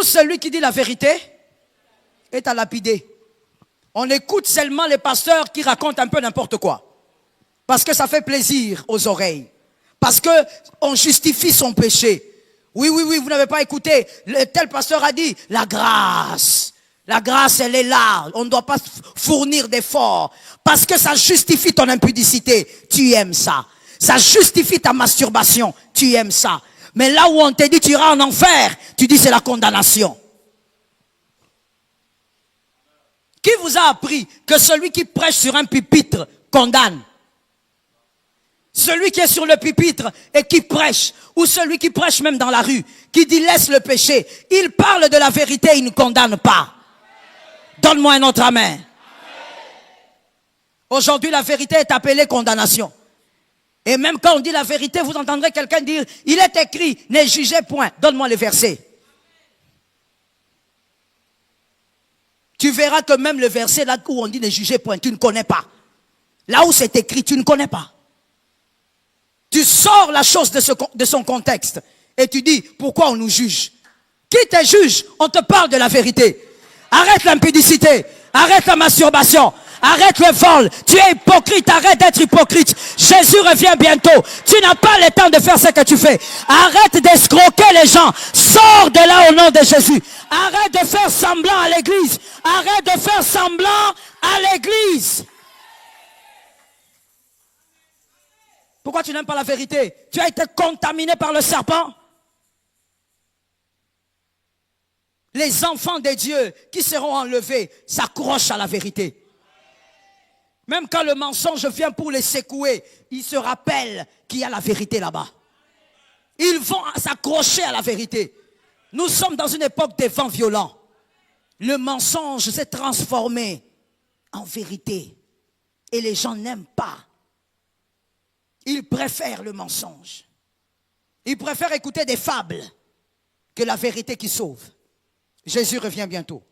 Tout celui qui dit la vérité est à lapider. On écoute seulement les pasteurs qui racontent un peu n'importe quoi. Parce que ça fait plaisir aux oreilles. Parce qu'on justifie son péché. Oui, vous n'avez pas écouté. Tel pasteur a dit, la grâce, elle est là. On ne doit pas fournir d'efforts. Parce que ça justifie ton impudicité. Tu aimes ça. Ça justifie ta masturbation. Tu aimes ça. Mais là où on te dit tu iras en enfer, tu dis c'est la condamnation. Qui vous a appris que celui qui prêche sur un pupitre condamne? Celui qui est sur le pupitre et qui prêche, ou celui qui prêche même dans la rue, qui dit laisse le péché, il parle de la vérité, il ne condamne pas. Donne-moi un autre amen. Aujourd'hui, la vérité est appelée condamnation. Et même quand on dit la vérité, vous entendrez quelqu'un dire, il est écrit, ne jugez point. Donne-moi les versets. Tu verras que même le verset là où on dit ne jugez point, tu ne connais pas. Là où c'est écrit, tu ne connais pas. Tu sors la chose de son contexte et tu dis, pourquoi on nous juge? Qui te juge? On te parle de la vérité. Arrête l'impudicité, arrête la masturbation, arrête le vol. Tu es hypocrite, arrête d'être hypocrite. Jésus revient bientôt. Tu n'as pas le temps de faire ce que tu fais. Arrête d'escroquer les gens. Sors de là au nom de Jésus. Arrête de faire semblant à l'église. Arrête de faire semblant à l'église. Pourquoi tu n'aimes pas la vérité? Tu as été contaminé par le serpent. Les enfants de Dieu qui seront enlevés s'accrochent à la vérité. Même quand le mensonge vient pour les secouer, ils se rappellent qu'il y a la vérité là-bas. Ils vont s'accrocher à la vérité. Nous sommes dans une époque des vents violents. Le mensonge s'est transformé en vérité. Et les gens n'aiment pas. Ils préfèrent le mensonge. Ils préfèrent écouter des fables que la vérité qui sauve. Jésus revient bientôt.